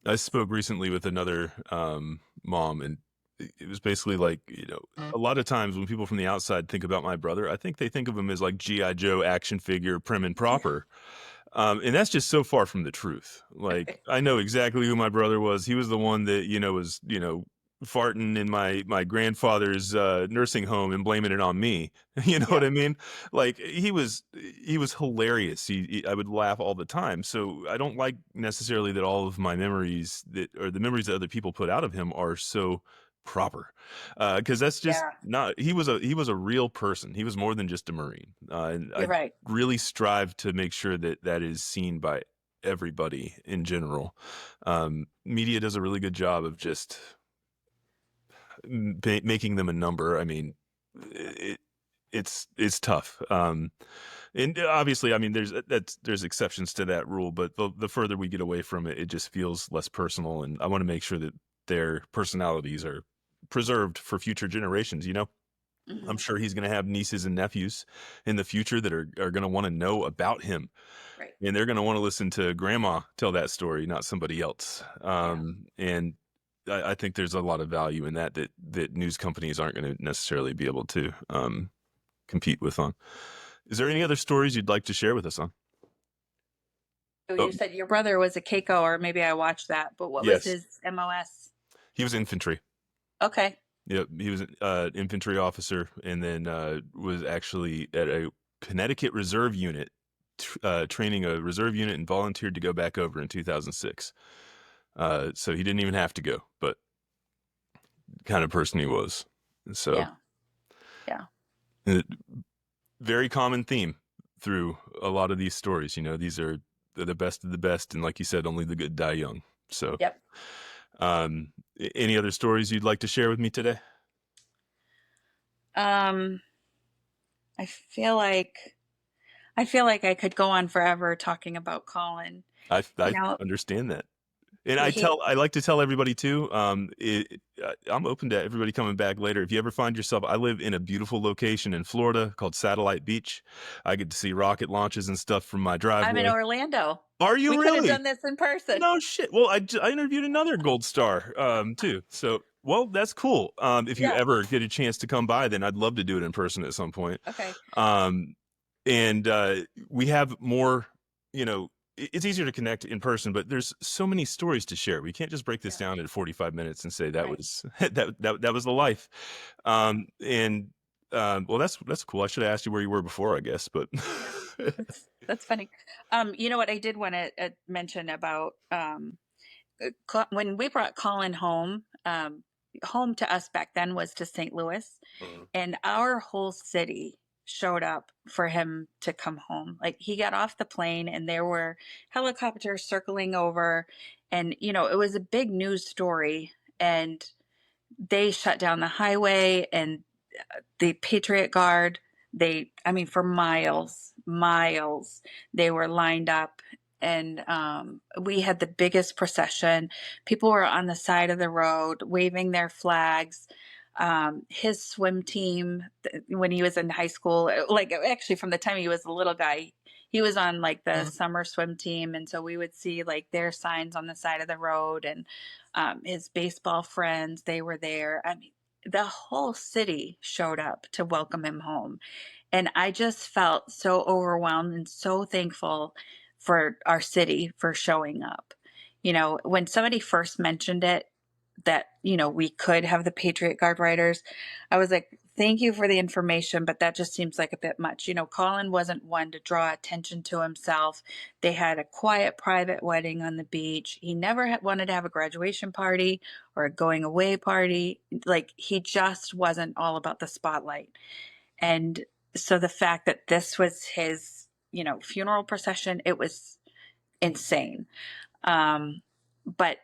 I spoke recently with another mom, and it was basically like, a lot of times when people from the outside think about my brother, I think they think of him as like GI Joe action figure, prim and proper. And that's just so far from the truth. Like, I know exactly who my brother was. He was the one that, was, farting in my grandfather's nursing home and blaming it on me. You know what Yeah. I mean? Like, he was hilarious. I would laugh all the time. So I don't like necessarily that all of my memories that or the memories that other people put out of him are so proper, because that's just Yeah. not. He was a real person. He was more than just a Marine, and You're I right. really strive to make sure that that is seen by everybody in general. Media does a really good job of just making them a number. I mean, it, it's tough. And obviously, I mean, there's exceptions to that rule, but the further we get away from it, it just feels less personal. And I want to make sure that their personalities are preserved for future generations. I'm Hmm. sure he's going to have nieces and nephews in the future that are going to want to know about him, Right. and they're going to want to listen to grandma tell that story, not somebody else. Yeah. And I think there's a lot of value in that news companies aren't going to necessarily be able to compete with on. Is there any other stories you'd like to share with us on? So Oh, you said your brother was a Keiko, or maybe I watched that, but what was yes, his MOS? he was infantry. Okay. Yep, he was an infantry officer, and then was actually at a Connecticut Reserve Unit, training a reserve unit, and volunteered to go back over in 2006. So he didn't even have to go, but the kind of person he was. So, Yeah. Yeah. uh, very common theme through a lot of these stories. These are the best of the best, and like you said, only the good die young. So, Yep. any other stories you'd like to share with me today? Um, I feel like I could go on forever talking about Colin. You I know, understand that. And he I like to tell everybody too. I'm open to everybody coming back later. If you ever find yourself, I live in a beautiful location in Florida called Satellite Beach. I get to see rocket launches and stuff from my I'm in driveway. Orlando. Are We you could have really? done this in person. No shit. Well, I interviewed another Gold Star too. So, well, that's cool. If you Yeah. ever get a chance to come by, then I'd love to do it in person at some point. Okay. Um, and we have more, it's easier to connect in person, but there's so many stories to share. We can't just break this Yeah. down in 45 minutes and say that Right. was that was the life. And well, that's cool. I should have asked you where you were before, I guess, but Yeah. That's funny. You know what I did want to mention about when we brought Colin home. Home to us back then was to St. Louis, Mhm. and our whole city showed up for him to come home. Like he got off the plane, and there were helicopters circling over, and it was a big news story. And they shut down the highway, and the Patriot Guard, I mean, for miles, they were lined up. And we had the biggest procession. People were on the side of the road waving their flags. His swim team, when he was in high school, like actually from the time he was a little guy, he was on like the summer swim team. And so we would see like their signs on the side of the road. And his baseball friends, they were there. I mean, the whole city showed up to welcome him home. And I just felt so overwhelmed and so thankful for our city for showing up. When somebody first mentioned it, that, we could have the Patriot Guard riders, I was like, thank you for the information, but that just seems like a bit much. Colin wasn't one to draw attention to himself. They had a quiet, private wedding on the beach. He never wanted to have a graduation party or a going away party. Like, he just wasn't all about the spotlight. And so the fact that this was his, funeral procession, it was insane. But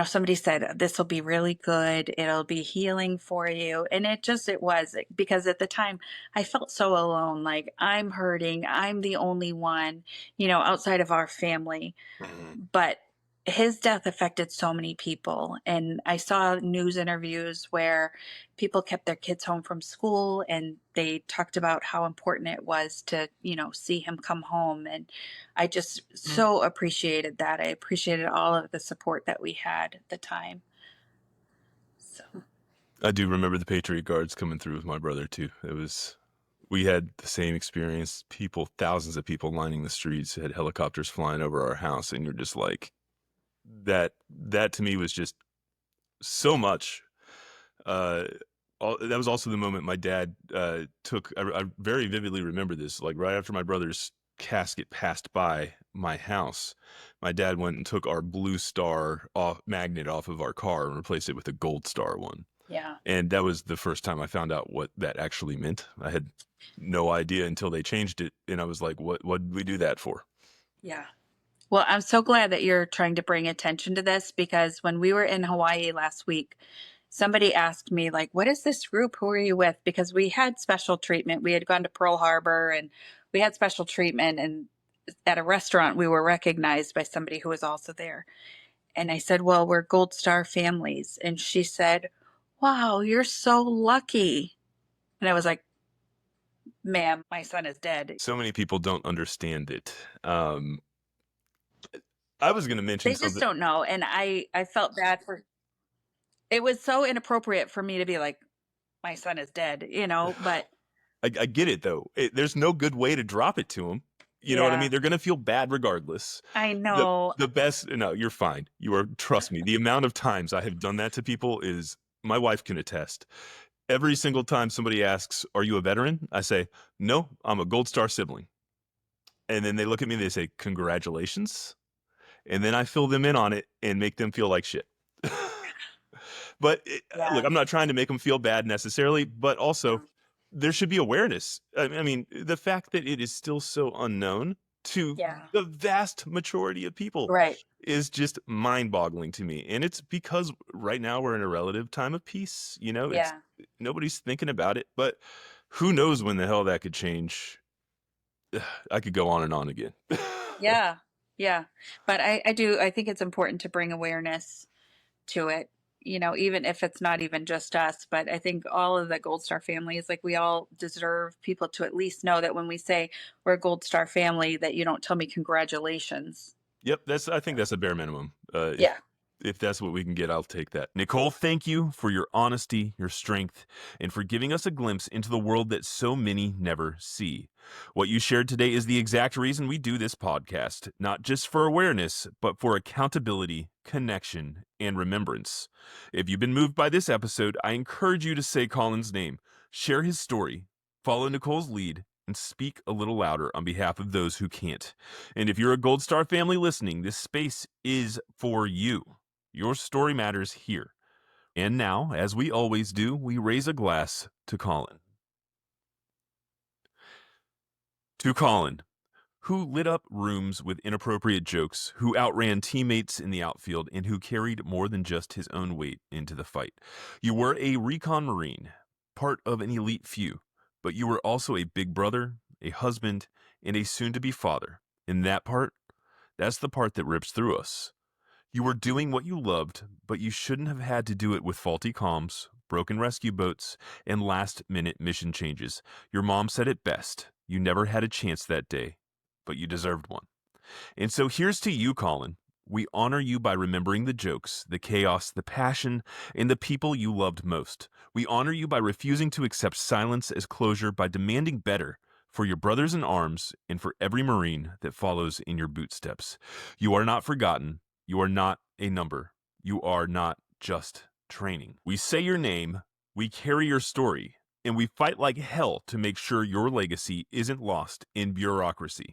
somebody said this will be really good. It'll be healing for you. And it was, because at the time I felt so alone. Like, I'm hurting. I'm the only one, outside of our family. Mhm. But his death affected so many people, and I saw news interviews where people kept their kids home from school and they talked about how important it was to, see him come home, and I just so appreciated that. I appreciated all of the support that we had at the time. So, I do remember the Patriot Guards coming through with my brother too. We had the same experience. People, thousands of people lining the streets, had helicopters flying over our house, and you're just like, that to me was just so much. Uh, that was also the moment my dad took. I very vividly remember this. Like right after my brother's casket passed by my house, my dad went and took our blue star magnet off of our car and replaced it with a gold star one. yeah. And that was the first time I found out what that actually meant. I had no idea until they changed it, and I was like, what did we do that for?" Yeah. Well, I'm so glad that you're trying to bring attention to this because when we were in Hawaii last week, somebody asked me, like, what is this group? Who are you with? Because we had special treatment. We had gone to Pearl Harbor and we had special treatment. And at a restaurant, we were recognized by somebody who was also there. And I said, well, we're Gold Star families. And she said, wow, you're so lucky. And I was like, ma'am, my son is dead. So many people don't understand it. I was going to mention They just something. don't know. And I felt bad for it was so inappropriate for me to be like, my son is dead, but I get it though. There's no good way to drop it to them. You know what I yeah, mean? They're gonna feel bad regardless. I The know. the best no, you're fine. You are trust me, the amount of times I have done that to people is my wife can attest. Every single time somebody asks, "Are you a veteran?" I say, "No, I'm a Gold Star sibling." And then they look at me and they say, "Congratulations." And then I fill them in on it and make them feel like shit. But look, Yeah. I'm not trying to make them feel bad necessarily, but also No. there should be awareness. I mean, the fact that it is still so unknown to Yeah. the vast majority of people Right. is just mind-boggling to me. And it's because right now we're in a relative time of peace. It's Yeah. nobody's thinking about it, but who knows when the hell that could change. I could go on and on again. Yeah. Yeah. But I think it's important to bring awareness to it, even if it's not even just us. But I think all of the Gold Star families, like we all deserve people to at least know that when we say we're a Gold Star family, that you don't tell me congratulations. Yep, I think that's a bare minimum. Yeah. If that's what we can get, I'll take that. Nicole, thank you for your honesty, your strength, and for giving us a glimpse into the world that so many never see. What you shared today is the exact reason we do this podcast, not just for awareness, but for accountability, connection, and remembrance. If you've been moved by this episode, I encourage you to say Colin's name, share his story, follow Nicole's lead, and speak a little louder on behalf of those who can't. And if you're a Gold Star family listening, this space is for you. Your story matters here. And now, as we always do, we raise a glass to Colin. To Colin, who lit up rooms with inappropriate jokes, who outran teammates in the outfield, and who carried more than just his own weight into the fight. You were a Recon Marine, part of an elite few, but you were also a big brother, a husband, and a soon-to-be father. And that's the part that rips through us. You were doing what you loved, but you shouldn't have had to do it with faulty comms, broken rescue boats, and last-minute mission changes. Your mom said it best. You never had a chance that day, but you deserved one. And so here's to you, Colin. We honor you by remembering the jokes, the chaos, the passion, and the people you loved most. We honor you by refusing to accept silence as closure, by demanding better for your brothers in arms and for every Marine that follows in your bootsteps. You are not forgotten. You are not a number. You are not just training. We say your name, we carry your story, and we fight like hell to make sure your legacy isn't lost in bureaucracy.